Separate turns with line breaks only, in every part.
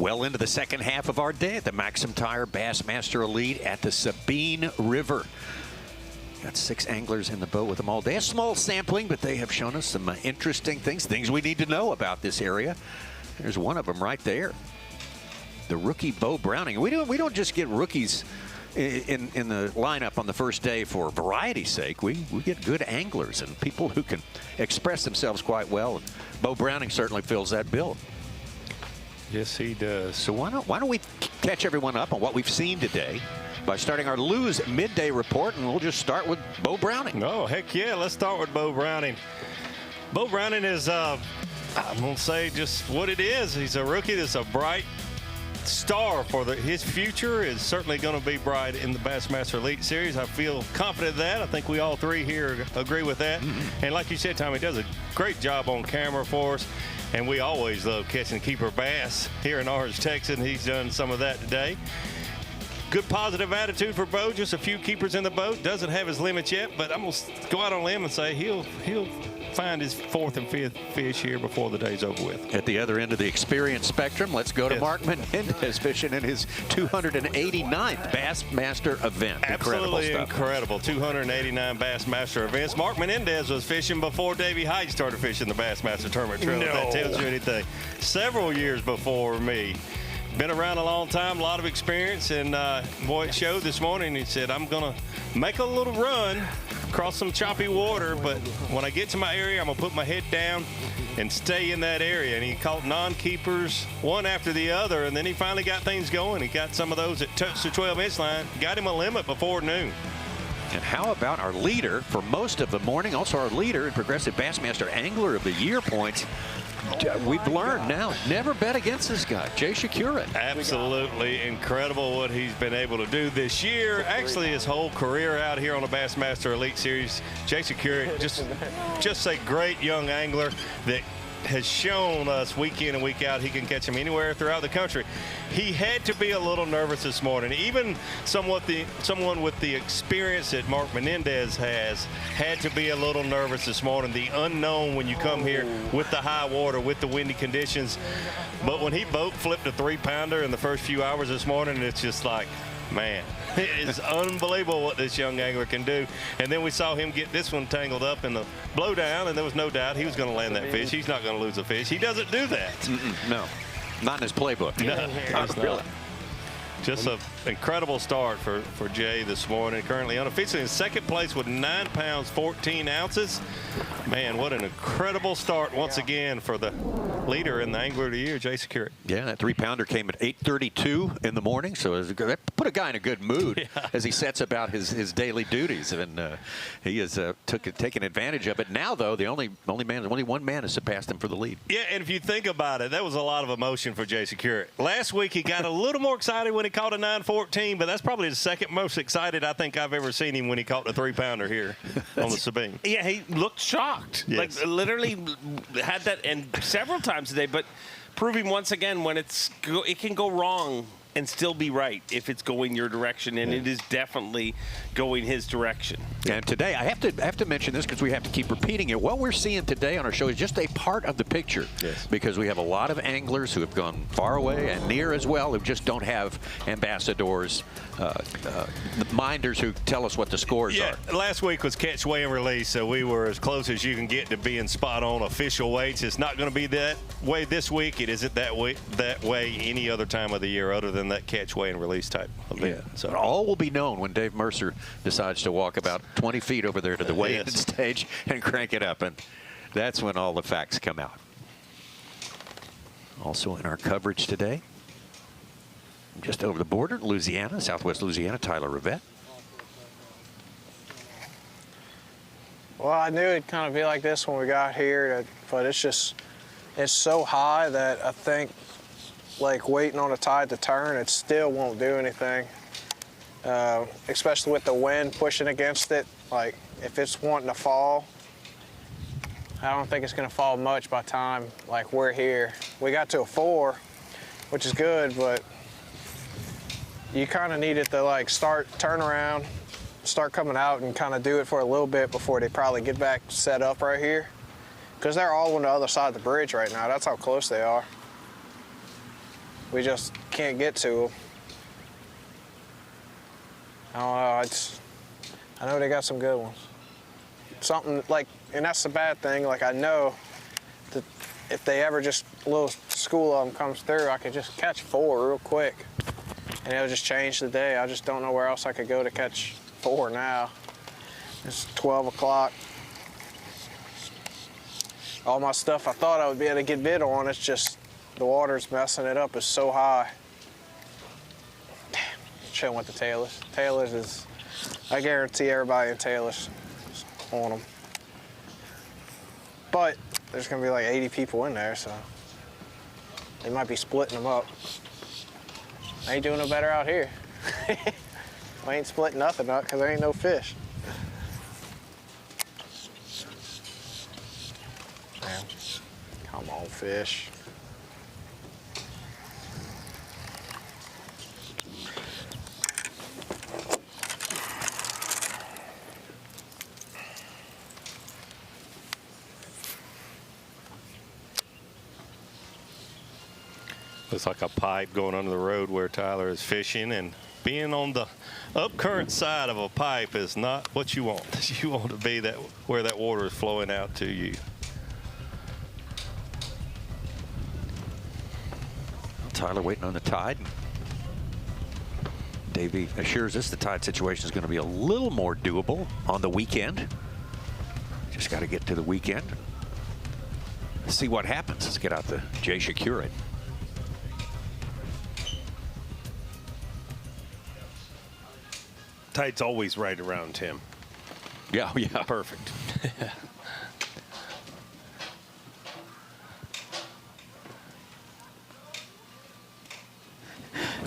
Well into the second half of our day at the Maxim Tire Bassmaster Elite at the Sabine River. Got 6 anglers in the boat with them all day. A small sampling, but they have shown us some interesting things we need to know about this area. There's one of them right there. The rookie Bo Browning. We don't just get rookies in the lineup on the first day for variety's sake. We get good anglers and people who can express themselves quite well. And Bo Browning certainly fills that bill.
Yes, he does.
So why don't we catch everyone up on what we've seen today by starting our Lou's midday report, and we'll just start with Bo Browning.
Oh, heck yeah, let's start with Bo Browning. Bo Browning is, I'm going to say just what it is. He's a rookie that's a bright star for his future is certainly going to be bright in the Bassmaster Elite Series. I feel confident of that. I think we all three here agree with that. And like you said, Tommy, does a great job on camera for us. And we always love catching keeper bass here in Orange, Texas. And he's done some of that today. Good positive attitude for Bo. Just a few keepers in the boat. Doesn't have his limits yet, but I'm going to go out on a limb and say he'll find his 4th and 5th fish here before the day's over with.
At the other end of the experience spectrum, let's go to Mark Mendez fishing in his 289th Bassmaster event.
Absolutely incredible. 289 Bassmaster events. Mark Mendez was fishing before Davey Height started fishing the Bassmaster Tournament Trail. If that tells you anything. Several years before me. Been around a long time, a lot of experience, and boy, it showed this morning. He said, I'm going to make a little run across some choppy water, but when I get to my area, I'm going to put my head down and stay in that area. And he caught non-keepers one after the other, and then he finally got things going. He got some of those that touched the 12-inch line, got him a limit before noon.
And how about our leader for most of the morning, also our leader in Progressive Bassmaster Angler of the Year points? We've learned now, never bet against this guy, Shakur.
Absolutely incredible what he's been able to do this year. Actually, his whole career out here on the Bassmaster Elite Series. Shakur, just a great young angler that has shown us week in and week out he can catch him anywhere throughout the country. He had to be a little nervous this morning. Even someone with the experience that Mark Mendez has had to be a little nervous this morning. The unknown when you come here with the high water, with the windy conditions. But when he boat flipped a 3-pounder in the first few hours this morning, it's just like, man, it's unbelievable what this young angler can do. And then we saw him get this one tangled up in the blowdown, and there was no doubt he was going to land that fish. He's not going to lose a fish. He doesn't do that.
No, not in his playbook.
No, not really. Just an incredible start for Jay this morning. Currently unofficially in second place with 9 pounds, 14 ounces. Man, what an incredible start once again for the leader in the Angler of the Year, Jay Shakur.
Yeah, that 3-pounder came at 8:32 in the morning, so that put a guy in a good mood as he sets about his daily duties, and he has taken advantage of it. Now, though, only one man has surpassed him for the lead.
Yeah, and if you think about it, that was a lot of emotion for Jay Shakur. Last week, he got a little more excited when he caught a 9-14, but that's probably the second most excited I think I've ever seen him when he caught the 3-pounder here on the Sabine.
Yeah, he looked shocked.
Yes.
Like, literally had that, and several times today, but proving once again when it can go wrong and still be right if it's going your direction, and it is definitely going his direction.
And today, I have to mention this because we have to keep repeating it. What we're seeing today on our show is just a part of the picture, because we have a lot of anglers who have gone far away and near as well, who just don't have ambassadors, minders who tell us what the scores are.
Last week was catch, weigh, and release, so we were as close as you can get to being spot on official weights. It's not going to be that way this week. It isn't that way any other time of the year other than that catch, weigh, and release type event.
So all will be known when Dave Mercer decides to walk about 20 feet over there to the weigh-in stage and crank it up, and that's when all the facts come out. Also in our coverage today, just over the border, Louisiana, Southwest Louisiana, Tyler Rivette.
Well, I knew it'd kind of be like this when we got here, but it's so high that I think, like, waiting on a tide to turn, it still won't do anything. Especially with the wind pushing against it. Like, if it's wanting to fall, I don't think it's going to fall much by the time, like, we're here. We got to a 4, which is good, but you kind of need it to, like, turn around, start coming out and kind of do it for a little bit before they probably get back set up right here. Because they're all on the other side of the bridge right now. That's how close they are. We just can't get to them. I don't know. I know they got some good ones. Something like, and that's the bad thing. Like, I know that if they ever just a little school of them comes through, I could just catch 4 real quick, and it'll just change the day. I just don't know where else I could go to catch 4 now. It's 12 o'clock. All my stuff I thought I would be able to get bid on, it's just the water's messing it up. It's so high. Damn, chilling with the Taylors. Taylors is, I guarantee everybody in Taylors is on them. But there's gonna be like 80 people in there, so they might be splitting them up. I ain't doing no better out here. I ain't splitting nothing up because there ain't no fish. Man, come on, fish.
Looks like a pipe going under the road where Tyler is fishing, and being on the upcurrent side of a pipe is not what you want. You want to be that where that water is flowing out to you.
Tyler waiting on the tide. Davey assures us the tide situation is going to be a little more doable on the weekend. Just got to get to the weekend. See what happens. Let's get out the Jay Shakur.
Tide's always right around him.
Yeah, yeah.
Perfect.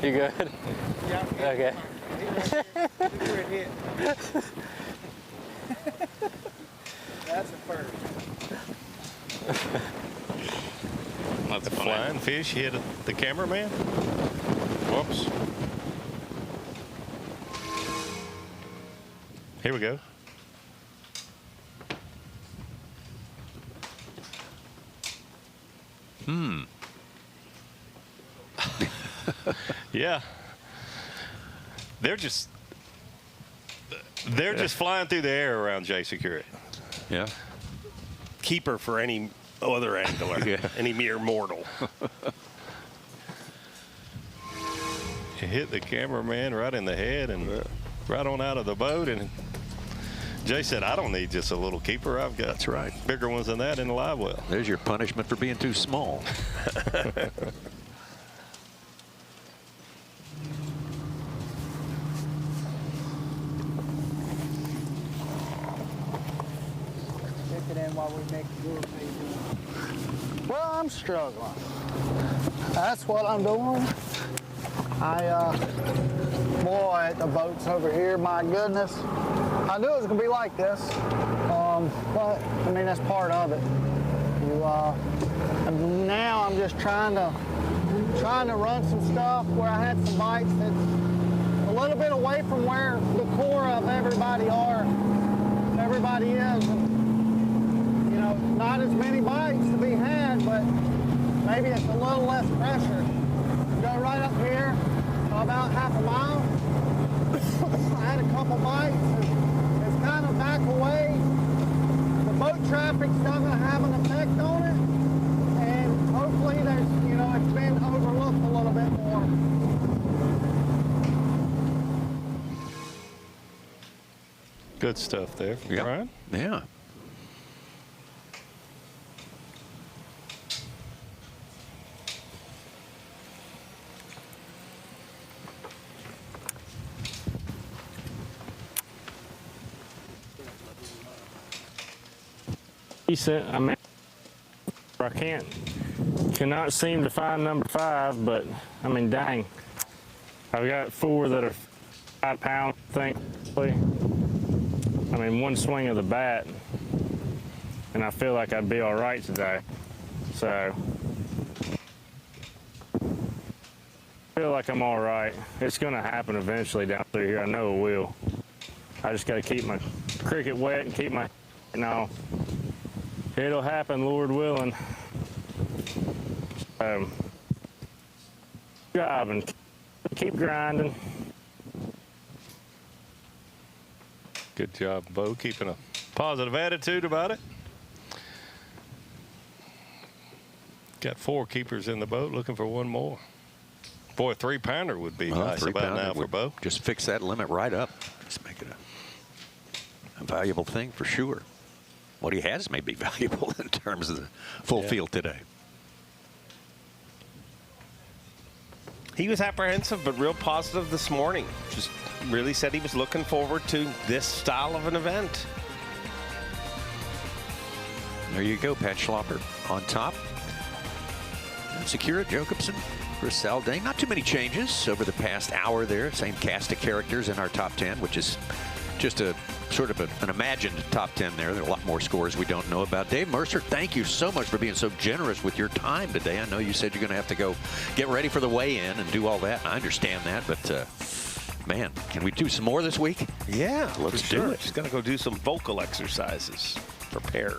You good?
Yeah.
Okay.
That's a first.
That's a flying fish hit the cameraman. Whoops. Here we go. Yeah. They're just flying through the air around Jay Security.
Yeah.
Keeper for any other angler,
Yeah.
any mere mortal.
It hit the cameraman right in the head and right on out of the boat. And Jay said, I don't need just a little keeper. I've got
That's right.
bigger ones than that in the live well.
There's your punishment for being too small.
Stick it in while we make the lure feed. Well, I'm struggling. That's what I'm doing. Boy, the boat's over here, my goodness. I knew it was gonna be like this, but I mean, that's part of it. And now I'm just trying to run some stuff where I had some bites that's a little bit away from where the core of everybody is. And, you know, not as many bites to be had, but maybe it's a little less pressure. Go right up here, about half a mile. I had a couple bites. It's kind of back away. The boat traffic's not going to have an effect on it, and hopefully there's, you know, it's been overlooked a little bit more.
Good stuff there, Brian.
Yeah.
Decent. I mean, I cannot seem to find number 5, but I mean, dang. I've got 4 that are 5 pounds, thankfully. I mean, one swing of the bat, and I feel like I'd be all right today. So, I feel like I'm all right. It's going to happen eventually down through here. I know it will. I just got to keep my cricket wet and keep my, it'll happen, Lord willing. job and keep grinding.
Good job, Bo, keeping a positive attitude about it. Got 4 keepers in the boat, looking for 1 more. Boy, a 3-pounder would be nice about now for Bo.
Just fix that limit right up. Just make it a valuable thing for sure. What he has may be valuable in terms of the full field today.
He was apprehensive, but real positive this morning. Just really said he was looking forward to this style of an event.
There you go, Pat Schlopper on top. Secura, Jacobson, Chris Saldane. Not too many changes over the past hour there. Same cast of characters in our top 10, which is just a sort of an imagined top 10 there. There are a lot more scores we don't know about. Dave Mercer, thank you so much for being so generous with your time today. I know you said you're going to have to go get ready for the weigh-in and do all that. I understand that, but man, can we do some more this week?
Yeah,
let's do it.
Just going to go do some vocal exercises. Prepare.